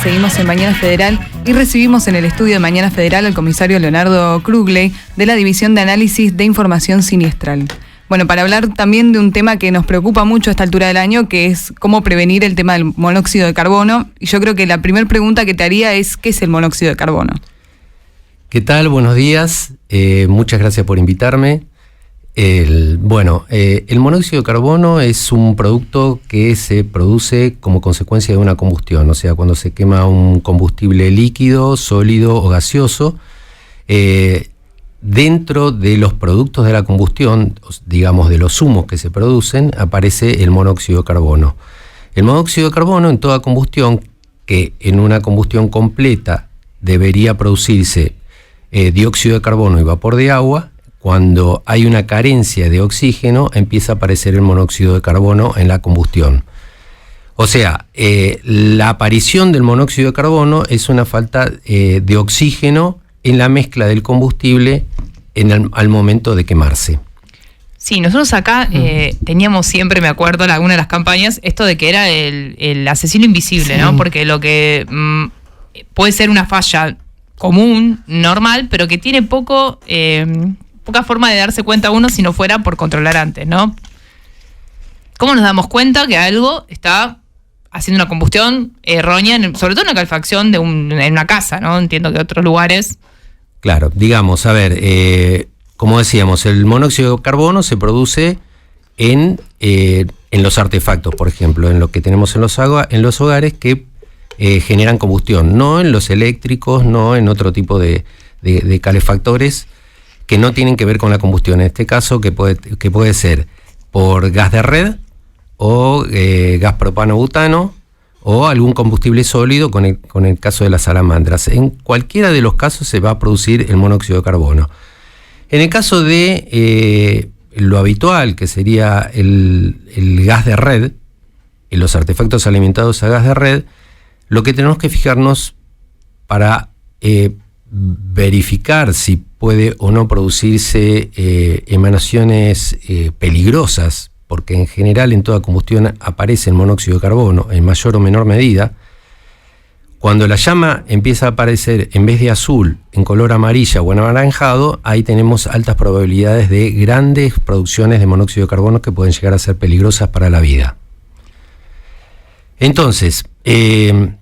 Seguimos en Mañana Federal y recibimos en el estudio de Mañana Federal al comisario Leonardo Krugley de la División de Análisis de Información Siniestral. Bueno, para hablar también de un tema que nos preocupa mucho a esta altura del año, que es cómo prevenir el tema del monóxido de carbono. Y yo creo que la primera pregunta que te haría es, ¿qué es el monóxido de carbono? ¿Qué tal? Buenos días. Muchas gracias por invitarme. El monóxido de carbono es un producto que se produce como consecuencia de una combustión, o sea, cuando se quema un combustible líquido, sólido o gaseoso. Dentro de los productos de la combustión, digamos de los humos que se producen, aparece el monóxido de carbono. El monóxido de carbono en toda combustión, que en una combustión completa debería producirse dióxido de carbono y vapor de agua, cuando hay una carencia de oxígeno empieza a aparecer el monóxido de carbono en la combustión. O sea, la aparición del monóxido de carbono es una falta de oxígeno en la mezcla del combustible al momento de quemarse. Sí, nosotros acá teníamos siempre, me acuerdo, en alguna de las campañas, esto de que era el asesino invisible, sí, ¿no? Porque lo que puede ser una falla común, normal, pero que tiene poca forma de darse cuenta uno si no fuera por controlar antes, ¿no? ¿Cómo nos damos cuenta que algo está haciendo una combustión errónea, sobre todo en una calefacción en una casa, ¿no? Entiendo que otros lugares... Claro, digamos, a ver, como decíamos, el monóxido de carbono se produce en los artefactos, por ejemplo, en lo que tenemos en los hogares que generan combustión, no en los eléctricos, no en otro tipo de calefactores que no tienen que ver con la combustión. En este caso, que puede ser por gas de red o gas propano-butano, o algún combustible sólido con el caso de las salamandras. En cualquiera de los casos se va a producir el monóxido de carbono. En el caso de lo habitual, que sería el gas de red, en los artefactos alimentados a gas de red, lo que tenemos que fijarnos para verificar si puede o no producirse emanaciones peligrosas, porque en general en toda combustión aparece el monóxido de carbono en mayor o menor medida. Cuando la llama empieza a aparecer en vez de azul en color amarilla o anaranjado, ahí tenemos altas probabilidades de grandes producciones de monóxido de carbono que pueden llegar a ser peligrosas para la vida. Entonces, ¿qué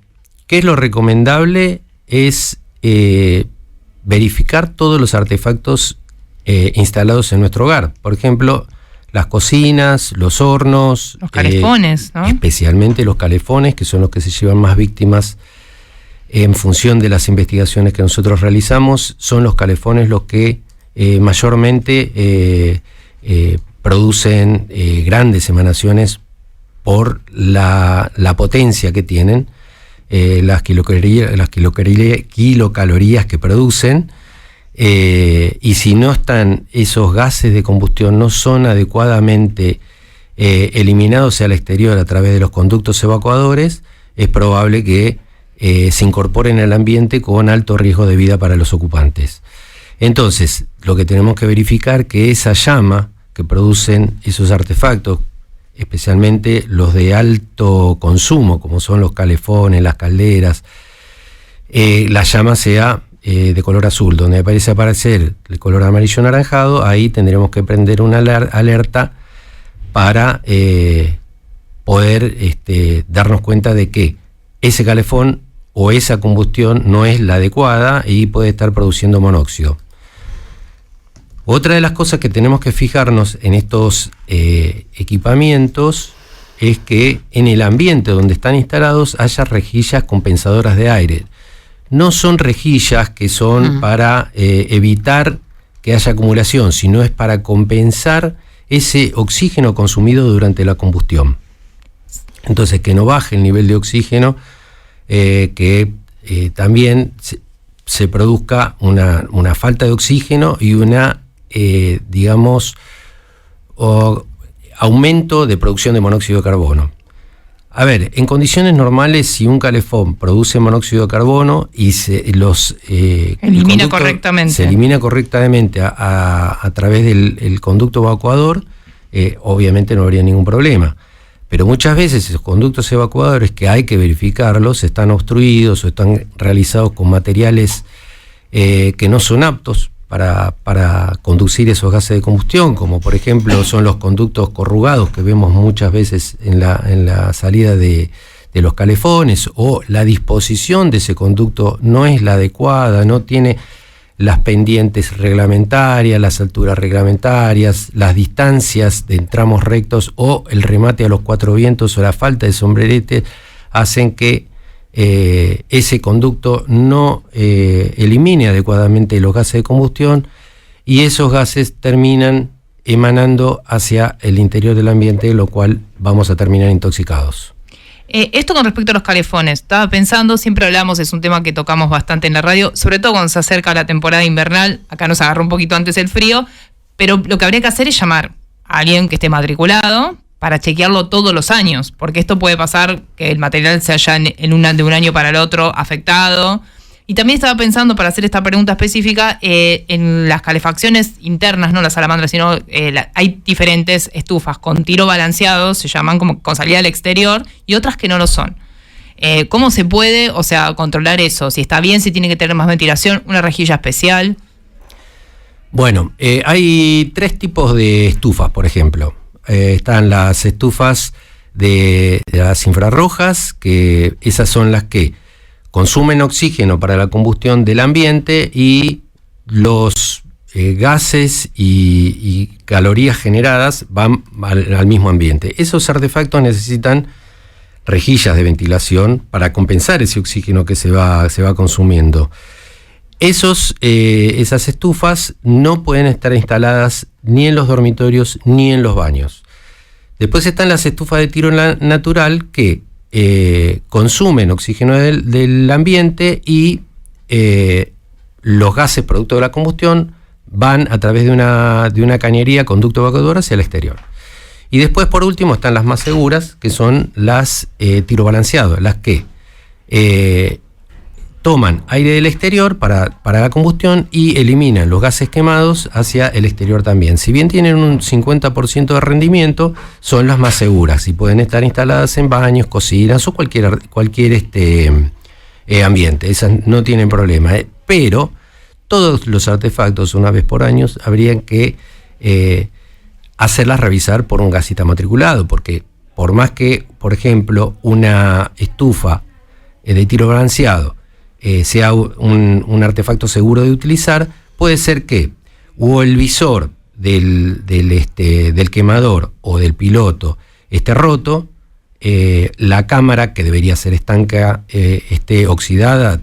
es lo recomendable? Es verificar todos los artefactos instalados en nuestro hogar. Por ejemplo, las cocinas, los hornos, los calefones, ¿no? Especialmente los calefones, que son los que se llevan más víctimas en función de las investigaciones que nosotros realizamos. Son los calefones los que mayormente producen grandes emanaciones por la potencia que tienen, las kilocalorías que producen. Y si no están esos gases de combustión, no son adecuadamente eliminados al exterior a través de los conductos evacuadores, es probable que se incorporen al ambiente con alto riesgo de vida para los ocupantes. Entonces, lo que tenemos que verificar es que esa llama que producen esos artefactos, especialmente los de alto consumo, como son los calefones, las calderas, la llama sea de color azul. Donde parece aparecer el color amarillo anaranjado, ahí tendremos que prender una alerta para poder darnos cuenta de que ese calefón o esa combustión no es la adecuada y puede estar produciendo monóxido. Otra de las cosas que tenemos que fijarnos en estos equipamientos es que en el ambiente donde están instalados haya rejillas compensadoras de aire. No son rejillas que son para evitar que haya acumulación, sino es para compensar ese oxígeno consumido durante la combustión. Entonces, que no baje el nivel de oxígeno, que también se produzca una falta de oxígeno y aumento de producción de monóxido de carbono. A ver, en condiciones normales, si un calefón produce monóxido de carbono y se elimina correctamente a través del conducto evacuador, obviamente no habría ningún problema. Pero muchas veces esos conductos evacuadores, que hay que verificarlos, están obstruidos o están realizados con materiales que no son aptos para conducir esos gases de combustión, como por ejemplo son los conductos corrugados que vemos muchas veces en la salida de los calefones, o la disposición de ese conducto no es la adecuada, no tiene las pendientes reglamentarias, las alturas reglamentarias, las distancias de tramos rectos, o el remate a los cuatro vientos, o la falta de sombrerete, hacen que ese conducto no elimine adecuadamente los gases de combustión, y esos gases terminan emanando hacia el interior del ambiente, lo cual vamos a terminar intoxicados. Esto con respecto a los calefones, estaba pensando, siempre hablamos, es un tema que tocamos bastante en la radio, sobre todo cuando se acerca la temporada invernal. Acá nos agarró un poquito antes el frío, pero lo que habría que hacer es llamar a alguien que esté matriculado para chequearlo todos los años, porque esto puede pasar que el material se haya de un año para el otro afectado. Y también estaba pensando, para hacer esta pregunta específica, en las calefacciones internas, no las salamandras, sino hay diferentes estufas con tiro balanceado, se llaman, como con salida al exterior, y otras que no lo son. ¿Cómo se puede, controlar eso? Si está bien, si tiene que tener más ventilación, una rejilla especial. Bueno, hay 3 tipos de estufas, por ejemplo. Están las estufas de las infrarrojas, que esas son las que consumen oxígeno para la combustión del ambiente, y los gases y calorías generadas van al mismo ambiente. Esos artefactos necesitan rejillas de ventilación para compensar ese oxígeno que se va consumiendo. Esas estufas no pueden estar instaladas ni en los dormitorios ni en los baños. Después están las estufas de tiro natural, que consumen oxígeno del ambiente, y los gases producto de la combustión van a través de una cañería, conducto evacuador, hacia el exterior. Y después, por último, están las más seguras, que son las tiro balanceado, las que toman aire del exterior para la combustión y eliminan los gases quemados hacia el exterior también. Si bien tienen un 50% de rendimiento, son las más seguras y pueden estar instaladas en baños, cocinas o cualquier ambiente. Esas no tienen problema. Pero todos los artefactos, una vez por año, habrían que hacerlas revisar por un gasista matriculado, porque por más que, por ejemplo, una estufa de tiro balanceado sea un artefacto seguro de utilizar, puede ser que o el visor del quemador o del piloto esté roto, la cámara, que debería ser estanca, esté oxidada,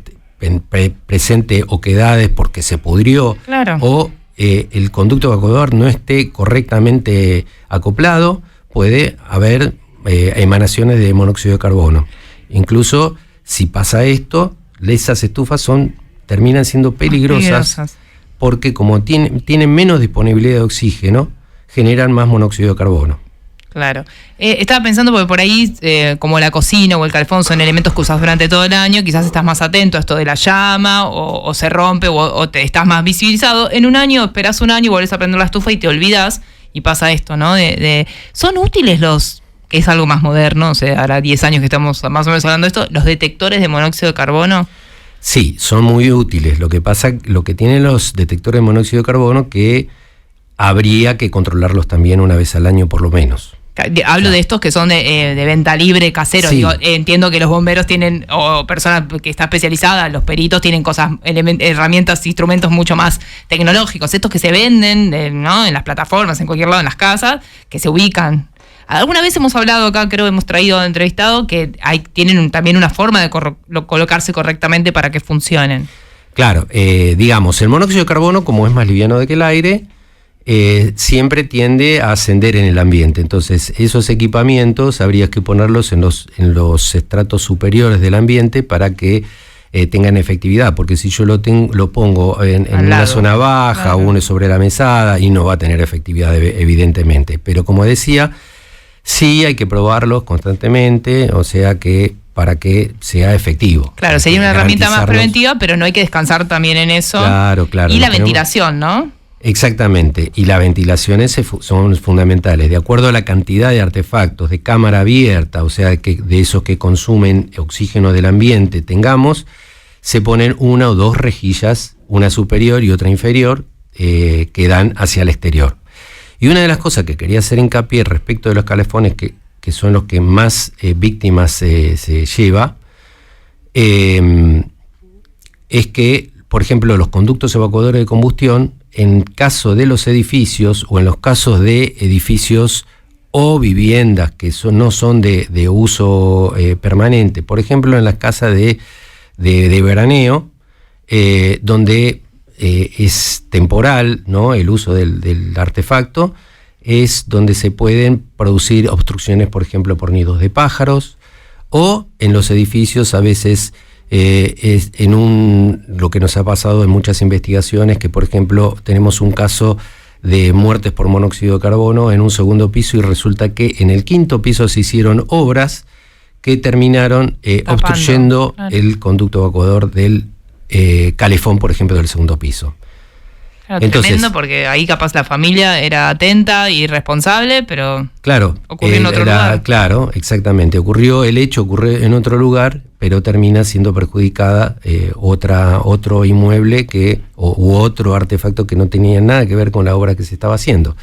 presente oquedades porque se pudrió, claro, o el conducto evacuador no esté correctamente acoplado, puede haber emanaciones de monóxido de carbono. Incluso si pasa esto, esas estufas terminan siendo peligrosas porque como tienen menos disponibilidad de oxígeno, generan más monóxido de carbono. Claro. Estaba pensando, porque por ahí, como la cocina o el calefón son elementos que usas durante todo el año, quizás estás más atento a esto de la llama, o se rompe, o te estás más visibilizado. En un año, esperás un año y volvés a prender la estufa y te olvidás, y pasa esto, ¿no? ¿Son útiles que es algo más moderno, ahora 10 años que estamos más o menos hablando de esto, los detectores de monóxido de carbono? Sí, son muy útiles. Lo que tienen los detectores de monóxido de carbono, que habría que controlarlos también una vez al año por lo menos. Hablo de estos que son de venta libre, caseros. Sí. Entiendo que los bomberos tienen, o personas que está especializada, los peritos tienen herramientas, instrumentos mucho más tecnológicos. Estos que se venden, ¿no?, en las plataformas, en cualquier lado, en las casas, que se ubican. Alguna vez hemos hablado acá, creo que hemos traído entrevistado, que tienen también una forma de colocarse correctamente para que funcionen. Claro, digamos, el monóxido de carbono, como es más liviano que el aire, siempre tiende a ascender en el ambiente. Entonces, esos equipamientos habría que ponerlos en los estratos superiores del ambiente para que tengan efectividad, porque si yo lo pongo en una zona baja, claro, o uno sobre la mesada, y no va a tener efectividad evidentemente. Pero como decía, sí hay que probarlos constantemente, o sea que para que sea efectivo. Claro, sería una herramienta más preventiva, pero no hay que descansar también en eso. Claro. Y la ventilación, ¿no? Exactamente, y las ventilaciones son fundamentales. De acuerdo a la cantidad de artefactos de cámara abierta, o sea, que de esos que consumen oxígeno del ambiente tengamos, se ponen 1 o 2 rejillas, una superior y otra inferior, que dan hacia el exterior. Y una de las cosas que quería hacer hincapié respecto de los calefones, que son los que más víctimas se lleva, es que, por ejemplo, los conductos evacuadores de combustión, en caso de los edificios o en los casos de edificios o viviendas que no son de uso permanente, por ejemplo, en las casas de veraneo, donde es temporal, ¿no?, el uso del artefacto, es donde se pueden producir obstrucciones, por ejemplo, por nidos de pájaros, o en los edificios a veces es lo que nos ha pasado en muchas investigaciones, que por ejemplo tenemos un caso de muertes por monóxido de carbono en un segundo piso y resulta que en el quinto piso se hicieron obras que terminaron obstruyendo, claro, el conducto evacuador del calefón, por ejemplo, del segundo piso. Claro, entonces, tremendo, porque ahí capaz la familia era atenta y responsable, pero claro, ocurrió en otro lugar. Claro, exactamente. Ocurrió en otro lugar, pero termina siendo perjudicada otro inmueble u otro artefacto que no tenía nada que ver con la obra que se estaba haciendo.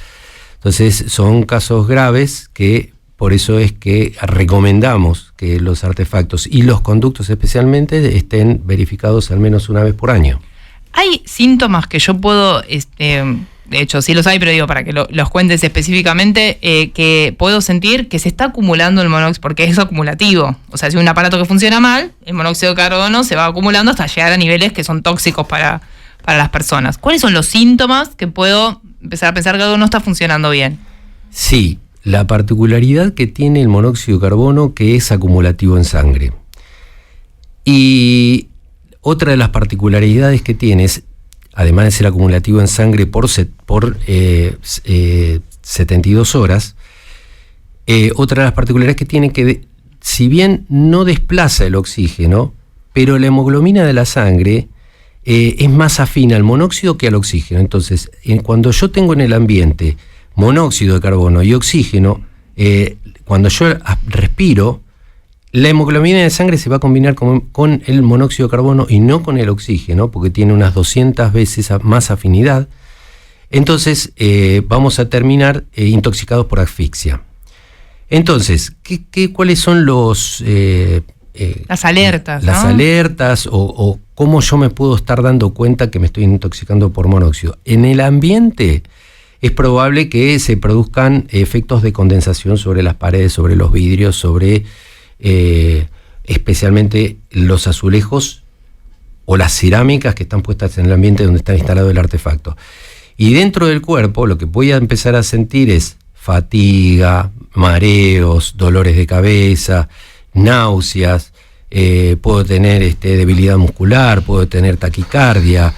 Entonces son casos graves que por eso es que recomendamos que los artefactos y los conductos especialmente estén verificados al menos una vez por año. ¿Hay síntomas que yo puedo, de hecho sí los hay, pero digo para que los cuentes específicamente, que puedo sentir que se está acumulando el monóxido, porque es acumulativo? O sea, si un aparato que funciona mal, el monóxido de carbono se va acumulando hasta llegar a niveles que son tóxicos para las personas. ¿Cuáles son los síntomas que puedo empezar a pensar que algo no está funcionando bien? Sí, la particularidad que tiene el monóxido de carbono, que es acumulativo en sangre. Y otra de las particularidades que tienes, además de ser acumulativo en sangre por 72 horas, otra de las particularidades que tiene que, si bien no desplaza el oxígeno, pero la hemoglobina de la sangre es más afín al monóxido que al oxígeno. Entonces, cuando yo tengo en el ambiente monóxido de carbono y oxígeno, cuando yo respiro, la hemoglobina de sangre se va a combinar con el monóxido de carbono y no con el oxígeno, porque tiene unas 200 veces más afinidad. Entonces vamos a terminar intoxicados por asfixia. Entonces, ¿cuáles son las alertas? Las alertas o cómo yo me puedo estar dando cuenta que me estoy intoxicando por monóxido. En el ambiente es probable que se produzcan efectos de condensación sobre las paredes, sobre los vidrios, sobre especialmente los azulejos o las cerámicas que están puestas en el ambiente donde está instalado el artefacto. Y dentro del cuerpo lo que voy a empezar a sentir es fatiga, mareos, dolores de cabeza, náuseas, puedo tener debilidad muscular, puedo tener taquicardia,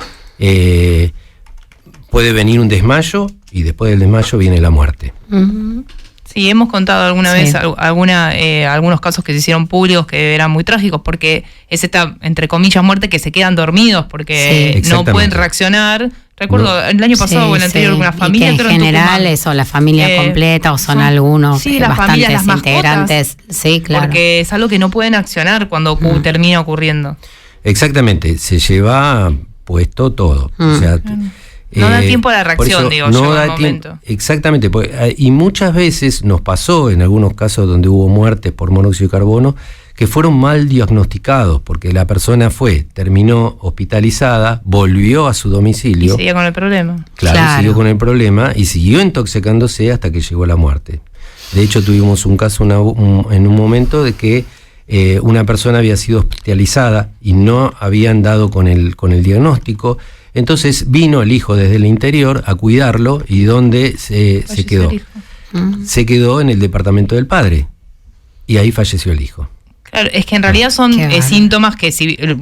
puede venir un desmayo y después del desmayo viene la muerte. Uh-huh. Sí, hemos contado alguna vez algunos casos que se hicieron públicos que eran muy trágicos, porque es esta, entre comillas, muerte que se quedan dormidos porque no pueden reaccionar. Recuerdo el año pasado o el anterior una familia. Y que en general eso, la familia completa o son algunos bastantes las integrantes. Sí, claro. Porque es algo que no pueden accionar cuando termina ocurriendo. Exactamente, se lleva puesto todo. O sea, no da tiempo a la reacción, digo, no llega da un momento. Exactamente, y muchas veces nos pasó en algunos casos donde hubo muertes por monóxido de carbono que fueron mal diagnosticados, porque la persona terminó hospitalizada, volvió a su domicilio. Y seguía con el problema. Claro, siguió con el problema y siguió intoxicándose hasta que llegó la muerte. De hecho, tuvimos un caso en un momento de que una persona había sido hospitalizada y no habían dado con el diagnóstico. Entonces vino el hijo desde el interior a cuidarlo y ¿dónde se quedó? Se quedó en el departamento del padre y ahí falleció el hijo. Claro, es que en realidad son síntomas que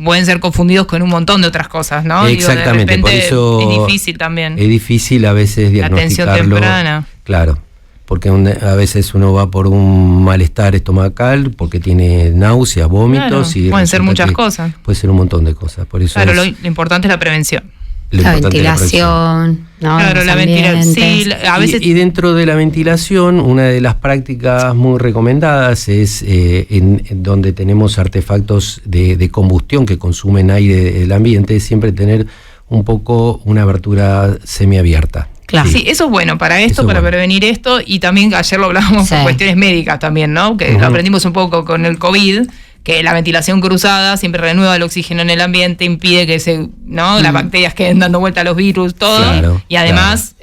pueden ser confundidos con un montón de otras cosas, ¿no? Exactamente, digo, de repente por eso es difícil también. Es difícil a veces diagnosticarlo. La atención temprana. Claro, porque a veces uno va por un malestar estomacal, porque tiene náuseas, vómitos. Claro, pueden ser muchas cosas. Puede ser un montón de cosas. Por eso lo importante es la prevención. la ventilación, ¿no? Claro, la ventilación. Sí, a veces... y dentro de la ventilación, una de las prácticas muy recomendadas es en donde tenemos artefactos de combustión que consumen aire del ambiente, siempre tener un poco una abertura semiabierta. Claro. Sí, eso es bueno para esto, eso para prevenir esto, y también ayer lo hablábamos por cuestiones médicas también, ¿no? Que lo aprendimos un poco con el COVID, que la ventilación cruzada siempre renueva el oxígeno en el ambiente, impide que las bacterias queden dando vuelta a los virus, todo, y además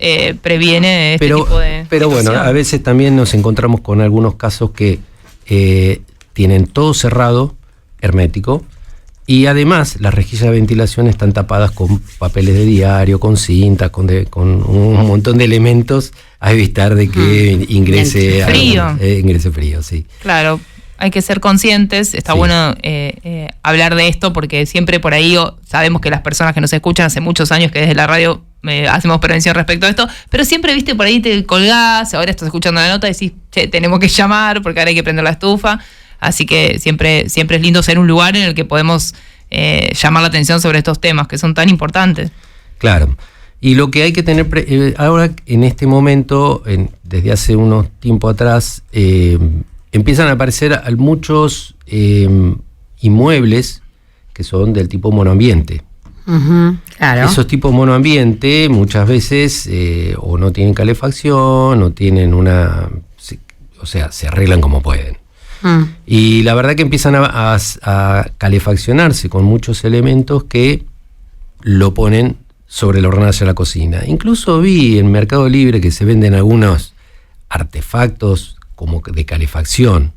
previene este tipo de Pero bueno, a veces también nos encontramos con algunos casos que tienen todo cerrado, hermético, y además las rejillas de ventilación están tapadas con papeles de diario, con cinta, con un montón de elementos a evitar de que ingrese frío, sí. Claro. Hay que ser conscientes, está bueno hablar de esto porque siempre por ahí sabemos que las personas que nos escuchan hace muchos años que desde la radio hacemos prevención respecto a esto, pero siempre, viste, por ahí te colgás, ahora estás escuchando la nota y decís, che, tenemos que llamar porque ahora hay que prender la estufa, así que siempre es lindo ser un lugar en el que podemos llamar la atención sobre estos temas que son tan importantes. Claro, y lo que hay que tener ahora en este momento, desde hace unos tiempo atrás, empiezan a aparecer muchos inmuebles que son del tipo monoambiente. Claro. Esos tipos monoambiente muchas veces o no tienen calefacción, o tienen se arreglan como pueden. Y la verdad que empiezan a calefaccionarse con muchos elementos que lo ponen sobre la hornalla de la cocina. Incluso vi en Mercado Libre que se venden algunos artefactos como de calefacción.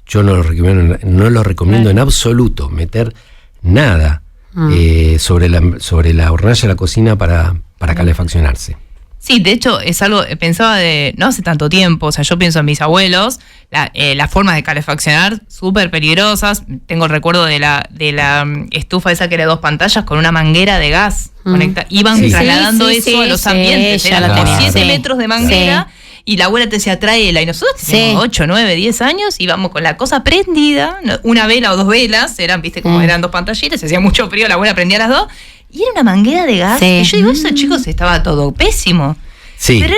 Yo no lo recomiendo en absoluto meter nada sobre la hornalla de la cocina para calefaccionarse. Sí, de hecho es algo, pensaba no hace tanto tiempo, o sea, yo pienso en mis abuelos, las formas de calefaccionar súper peligrosas. Tengo el recuerdo de la estufa esa que era 2 pantallas con una manguera de gas conectada. Iban trasladando eso a los ambientes, eran como 7 metros de manguera. Y la abuela te decía, tráela. Y nosotros teníamos 8, 9, 10 años, íbamos con la cosa prendida, una vela o 2 velas, viste como eran 2 pantallitas, hacía mucho frío, la abuela prendía las 2, y era una manguera de gas. Y yo digo, eso, chicos, estaba todo pésimo. Sí. Pero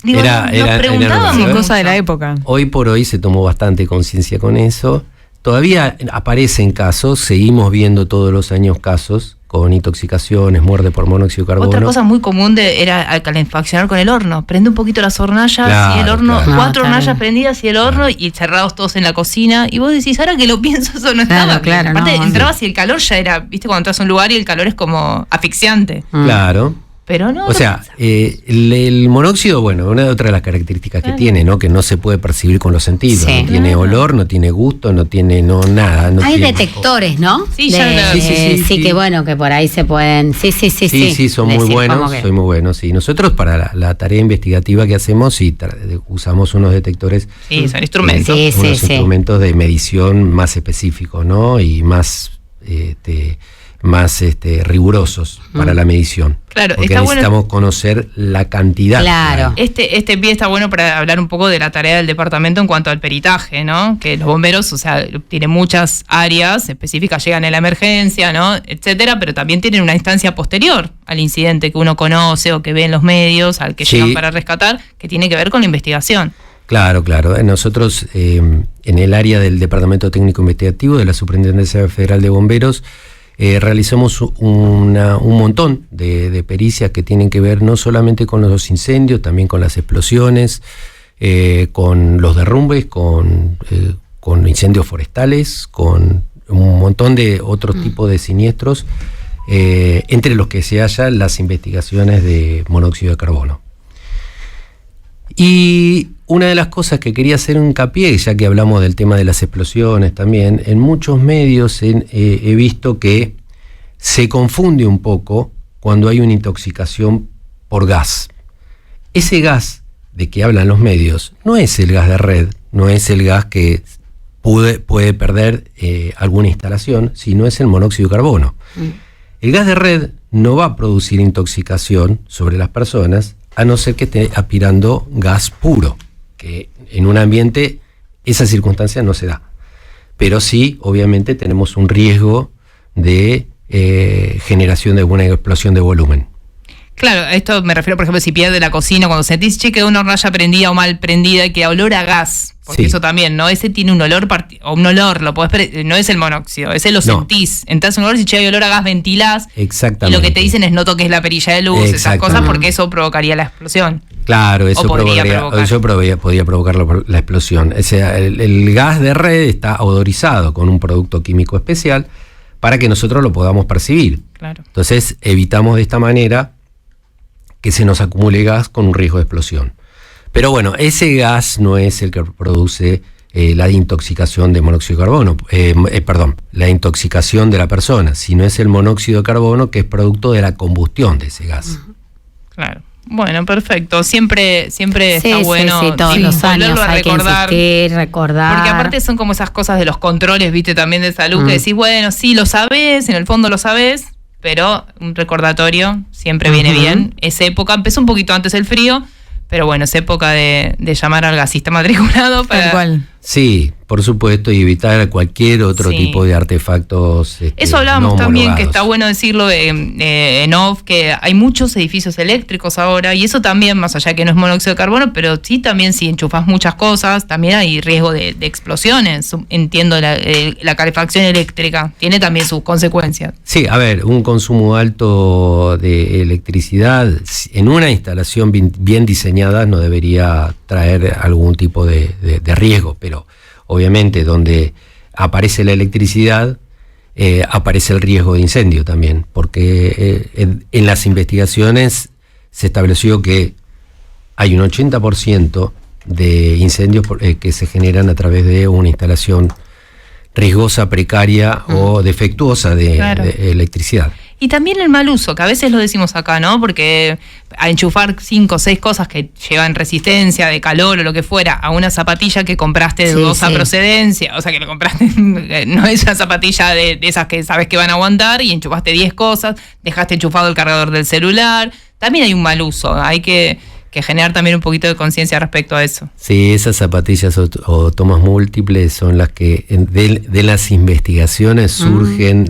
nos preguntábamos. Cosa de la época. Hoy por hoy se tomó bastante conciencia con eso. Todavía aparecen casos, seguimos viendo todos los años casos con intoxicaciones, muerte por monóxido de carbono. Otra cosa muy común era calefaccionar con el horno. Prende un poquito las hornallas y el horno, 4 hornallas prendidas y el horno y cerrados todos en la cocina. Y vos decís, ahora que lo pienso, eso no estaba. Claro, aparte, entrabas y el calor ya era, viste, cuando entras a un lugar y el calor es como asfixiante. Claro. Pero no. O sea, el monóxido, bueno, una de otras de las características que tiene, ¿no? Que no se puede percibir con los sentidos. Sí. No tiene olor, no tiene gusto, no tiene nada. No hay tiene detectores, ¿no? Sí, ya sí, que bueno, que por ahí se pueden. Sí, son muy buenos, sí. Nosotros para la tarea investigativa que hacemos, usamos unos detectores. Sí, son instrumentos. Instrumentos de medición más específicos, ¿no? Y más rigurosos para la medición. Claro, porque está necesitamos conocer la cantidad. Claro. Este pie está bueno para hablar un poco de la tarea del departamento en cuanto al peritaje, ¿no? Que los bomberos, o sea, tienen muchas áreas específicas, llegan en la emergencia, ¿no? Etcétera, pero también tienen una instancia posterior al incidente que uno conoce o que ve en los medios, al que llegan para rescatar, que tiene que ver con la investigación. Claro. Nosotros, en el área del Departamento Técnico Investigativo de la Superintendencia Federal de Bomberos, realizamos un montón de pericias que tienen que ver no solamente con los incendios, también con las explosiones, con los derrumbes, con incendios forestales, con un montón de otros tipos de siniestros, entre los que se hallan las investigaciones de monóxido de carbono. Y una de las cosas que quería hacer hincapié, ya que hablamos del tema de las explosiones también, en muchos medios he visto que se confunde un poco cuando hay una intoxicación por gas. Ese gas de que hablan los medios no es el gas de red, no es el gas que puede perder alguna instalación, sino es el monóxido de carbono. El gas de red no va a producir intoxicación sobre las personas, a no ser que esté aspirando gas puro, que en un ambiente esa circunstancia no se da. Pero sí, obviamente, tenemos un riesgo de generación de una explosión de volumen. Claro, a esto me refiero, por ejemplo, si pierde la cocina, cuando sentís, che, quedó una hornalla prendida o mal prendida y que olor a gas, porque sí. Eso también, ¿no? Ese tiene un olor, lo podés no es el monóxido, ese lo sentís. Entras en un olor y si che, hay olor a gas, ventilás. Exactamente. Y lo que te dicen es no toques la perilla de luz, esas cosas, porque eso provocaría la explosión. Claro, eso podría provocar la explosión. O sea, el gas de red está odorizado con un producto químico especial para que nosotros lo podamos percibir. Claro. Entonces, evitamos de esta manera que se nos acumule gas con un riesgo de explosión. Pero bueno, ese gas no es el que produce la intoxicación de monóxido de carbono, la intoxicación de la persona, sino es el monóxido de carbono que es producto de la combustión de ese gas. Claro. Bueno, perfecto. Siempre está bueno todos los años hay recordar, que insistir, recordar. Porque aparte son como esas cosas de los controles, viste, también de salud, que decís, bueno, sí, lo sabés, en el fondo lo sabés, pero un recordatorio siempre viene bien. Esa época, empezó un poquito antes el frío, pero bueno, es época de llamar al gasista matriculado para... Tal cual. Sí, por supuesto, y evitar cualquier otro tipo de artefactos. Eso hablábamos no también, que está bueno decirlo en off, que hay muchos edificios eléctricos ahora, y eso también, más allá que no es monóxido de carbono, pero sí también si enchufas muchas cosas, también hay riesgo de explosiones. Entiendo, la calefacción eléctrica tiene también sus consecuencias. Sí, a ver, un consumo alto de electricidad en una instalación bien diseñada no debería traer algún tipo de riesgo, pero obviamente donde aparece la electricidad aparece el riesgo de incendio también, porque en las investigaciones se estableció que hay un 80% de incendios que se generan a través de una instalación riesgosa, precaria o defectuosa de electricidad. Y también el mal uso, que a veces lo decimos acá, ¿no? Porque a enchufar 5 o 6 cosas que llevan resistencia, de calor o lo que fuera, a una zapatilla que compraste de dudosa procedencia, o sea, que lo compraste, no es una zapatilla de esas que sabes que van a aguantar, y enchufaste 10 cosas, dejaste enchufado el cargador del celular. También hay un mal uso, hay que generar también un poquito de conciencia respecto a eso. Sí, esas zapatillas o tomas múltiples son las que de las investigaciones surgen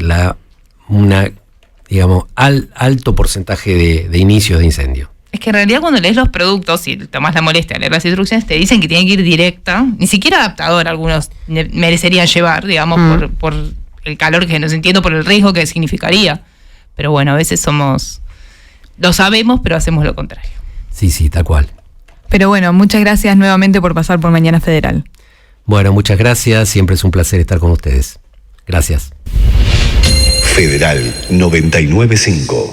alto porcentaje de inicios de incendio. Es que en realidad cuando lees los productos y tomas la molestia de leer las instrucciones, te dicen que tienen que ir directa, ni siquiera adaptador algunos merecerían llevar, digamos, por el calor que nos entiendo, por el riesgo que significaría. Pero bueno, a veces lo sabemos, pero hacemos lo contrario. Sí, tal cual. Pero bueno, muchas gracias nuevamente por pasar por Mañana Federal. Bueno, muchas gracias, siempre es un placer estar con ustedes. Gracias. Federal 99.5